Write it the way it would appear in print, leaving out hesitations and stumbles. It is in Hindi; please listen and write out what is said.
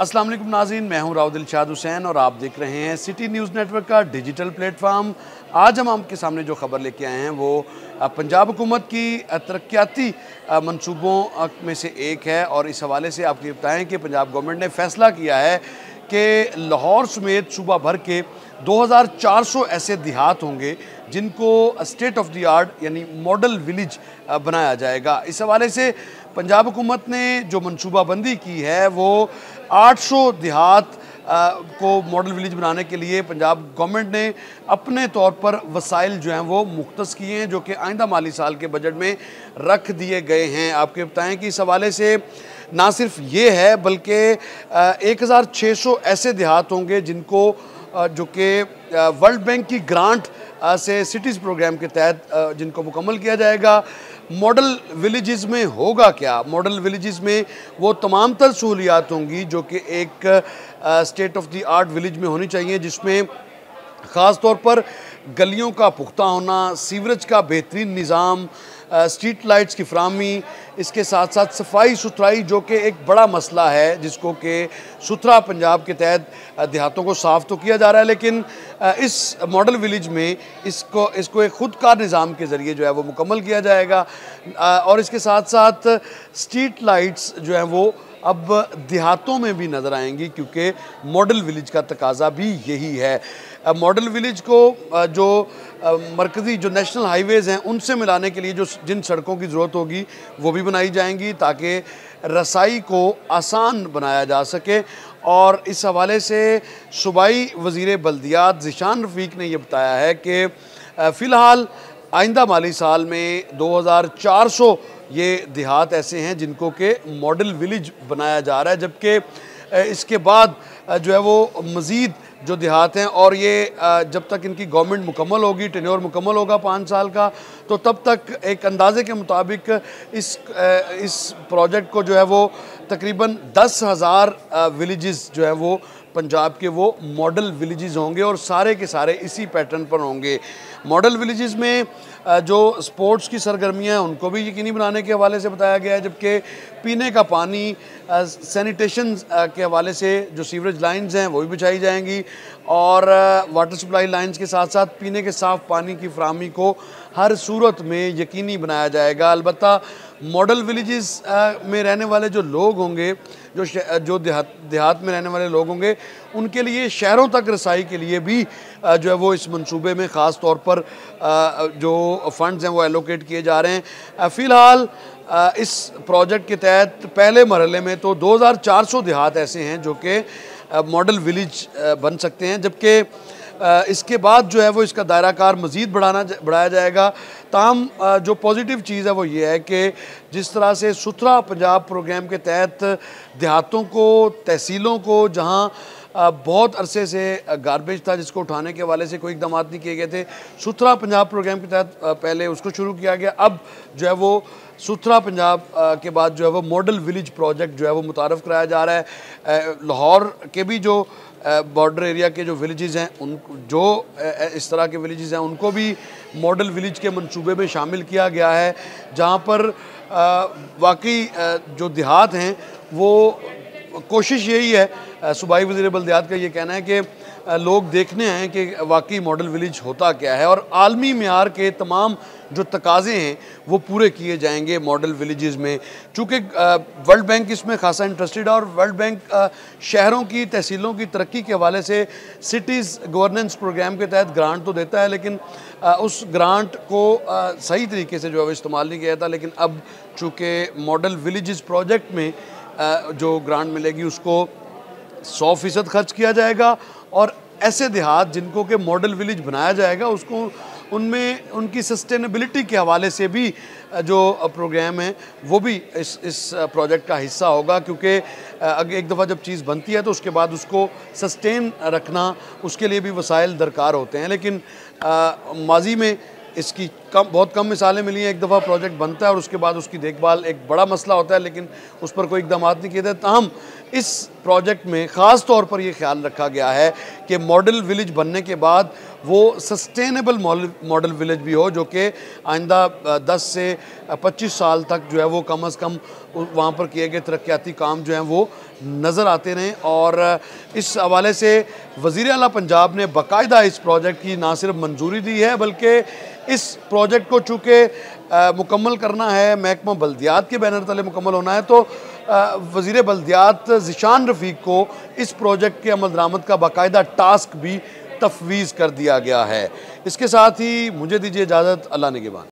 अस्सलाम वालेकुम नाज़रीन, मैं हूं राव दिलशाद हुसैन और आप देख रहे हैं सिटी न्यूज़ नेटवर्क का डिजिटल प्लेटफार्म। आज हम आपके सामने जो खबर लेके आए हैं वो पंजाब हुकूमत की तरक्याती मंसूबों में से एक है और इस हवाले से आपको बताएं कि पंजाब गवर्नमेंट ने फ़ैसला किया है कि लाहौर समेत सूबा भर के 2400 ऐसे देहात होंगे जिनको स्टेट ऑफ द आर्ट यानी मॉडल विलेज बनाया जाएगा। इस हवाले से पंजाब हुकूमत ने जो मनसूबाबंदी की है वो 800 देहात को मॉडल विलेज बनाने के लिए पंजाब गवर्नमेंट ने अपने तौर पर वसाइल जो हैं वो मुख्तस किए हैं, जो कि आइंदा माली साल के बजट में रख दिए गए हैं। आपके बताएं कि इस हवाले से ना सिर्फ ये है बल्कि 1600 ऐसे देहात होंगे जिनको जो कि वर्ल्ड बैंक की ग्रांट से सिटीज़ प्रोग्राम के तहत जिनको मुकम्मल किया जाएगा। मॉडल विलेजेस में होगा क्या? मॉडल विलेजेस में वो तमाम तर सहूलियात होंगी जो कि एक state of the art village में होनी चाहिए, जिसमें ख़ास तौर पर गलियों का पुख्ता होना, सीवरेज का बेहतरीन निज़ाम, स्ट्रीट लाइट्स की फराहमी, इसके साथ साथ सफाई सुथराई जो कि एक बड़ा मसला है जिसको कि सुथरा पंजाब के तहत देहातों को साफ़ तो किया जा रहा है, लेकिन इस मॉडल विलेज में इसको एक ख़ुद कार निज़ाम के ज़रिए जो है वो मुकम्मल किया जाएगा। और इसके साथ साथ स्ट्रीट लाइट्स जो हैं वो अब देहातों में भी नज़र आएंगी क्योंकि मॉडल विलेज का तकाजा भी यही है। मॉडल विलेज को जो मरकज़ी जो नेशनल हाईवेज़ हैं उनसे मिलाने के लिए जो जिन सड़कों की ज़रूरत होगी वो भी बनाई जाएंगी ताकि रसाई को आसान बनाया जा सके। और इस हवाले से सूबाई वज़ीर बल्दियात ज़ीशान रफ़ीक ने यह बताया है कि फ़िलहाल आइंदा माली साल में 2400 ये देहात ऐसे हैं जिनको के मॉडल विलेज बनाया जा रहा है, जबकि इसके बाद जो है वो मज़ीद जो देहात हैं और ये जब तक इनकी गवर्नमेंट मुकम्मल होगी, टेन्योर मुकम्मल होगा 5 साल का, तो तब तक एक अंदाजे के मुताबिक इस प्रोजेक्ट को जो है वो तकरीबन 10,000 विलेजेस जो है वो पंजाब के वो मॉडल विलेजेस होंगे और सारे के सारे इसी पैटर्न पर होंगे। मॉडल विलेजेस में जो स्पोर्ट्स की सरगर्मियाँ हैं उनको भी यकीनी बनाने के हवाले से बताया गया है, जबकि पीने का पानी, सैनिटेशन के हवाले से जो सीवरेज लाइंस हैं वो भी बिछाई जाएंगी और वाटर सप्लाई लाइंस के साथ साथ पीने के साफ़ पानी की फराहमी को हर सूरत में यकीनी बनाया जाएगा। अलबत्ता मॉडल विलेजेस में रहने वाले जो लोग होंगे, जो देहात में रहने वाले लोग होंगे, उनके लिए शहरों तक रसाई के लिए भी जो है वो इस मंसूबे में ख़ास तौर पर जो फंड्स हैं वो एलोकेट किए जा रहे हैं। फ़िलहाल इस प्रोजेक्ट के तहत पहले मरहले में तो 2400 देहात ऐसे हैं जो कि मॉडल विलेज बन सकते हैं, जबकि इसके बाद जो है वो इसका दायरा कार मज़ीद बढ़ाया जाएगा। ताहम जो पॉजिटिव चीज़ है वो ये है कि जिस तरह से सुथरा पंजाब प्रोग्राम के तहत देहातों को, तहसीलों को, जहाँ बहुत अरसे से गार्बेज था जिसको उठाने के हवाले से कोई इकदाम नहीं किए गए थे, सुथरा पंजाब प्रोग्राम के तहत पहले उसको शुरू किया गया। अब जो है वो सुथरा पंजाब के बाद जो है वो मॉडल विलेज प्रोजेक्ट जो है वो मुतारफ़ कराया जा रहा है। लाहौर के भी जो बॉर्डर एरिया के जो विलेजेस हैं उन जो इस तरह के विलेजेस हैं उनको भी मॉडल विलेज के मंसूबे में शामिल किया गया है, जहाँ पर वाकई जो देहात हैं वो कोशिश यही है, सूबाई वज़ीर बल्दियात का ये कहना है कि लोग देखने आए कि वाकई मॉडल विलेज होता क्या है और आलमी मेयार के तमाम जो तकाज़े हैं वो पूरे किए जाएंगे मॉडल विलेजेस में। चूँकि वर्ल्ड बैंक इसमें खासा इंटरेस्टेड है और वर्ल्ड बैंक शहरों की, तहसीलों की तरक्की के हवाले से सिटीज़ गवर्नेंस प्रोग्राम के तहत ग्रांट तो देता है, लेकिन उस ग्रांट को सही तरीके से जो है इस्तेमाल नहीं किया जाता। लेकिन अब चूँकि मॉडल विलेजेस प्रोजेक्ट में जो ग्रांट मिलेगी उसको 100% खर्च किया जाएगा और ऐसे देहात जिनको के मॉडल विलेज बनाया जाएगा उसको उनमें उनकी सस्टेनेबिलिटी के हवाले से भी जो प्रोग्राम है वो भी इस प्रोजेक्ट का हिस्सा होगा, क्योंकि अगर एक दफ़ा जब चीज़ बनती है तो उसके बाद उसको सस्टेन रखना उसके लिए भी वसाइल दरकार होते हैं। लेकिन माजी में इसकी बहुत कम मिसालें मिली हैं। एक दफ़ा प्रोजेक्ट बनता है और उसके बाद उसकी देखभाल एक बड़ा मसला होता है, लेकिन उस पर कोई इकदाम नहीं किए थे। ताहम इस प्रोजेक्ट में ख़ास तौर पर यह ख्याल रखा गया है कि मॉडल विलेज बनने के बाद वो सस्टेनेबल मॉडल विलेज भी हो, जो कि आइंदा 10 से 25 साल तक जो है वो कम अज़ कम वहाँ पर किए गए तरक्याती काम जो हैं वो नज़र आते रहें। और इस हवाले से वज़ीर आला पंजाब ने बाकायदा इस प्रोजेक्ट की ना सिर्फ मंजूरी दी है, बल्कि इस प्रोजेक्ट को चूँकि मुकम्मल करना है, महकमा बल्दियात के बैनर तले मुकम्मल होना है, तो वज़ीर बल्दियात ज़ीशान रफ़ीक को इस प्रोजेक्ट के अमल दरामद का बाकायदा टास्क भी तफवीज़ कर दिया गया है। इसके साथ ही मुझे दीजिए इजाज़त। अल्लाह निगहबान।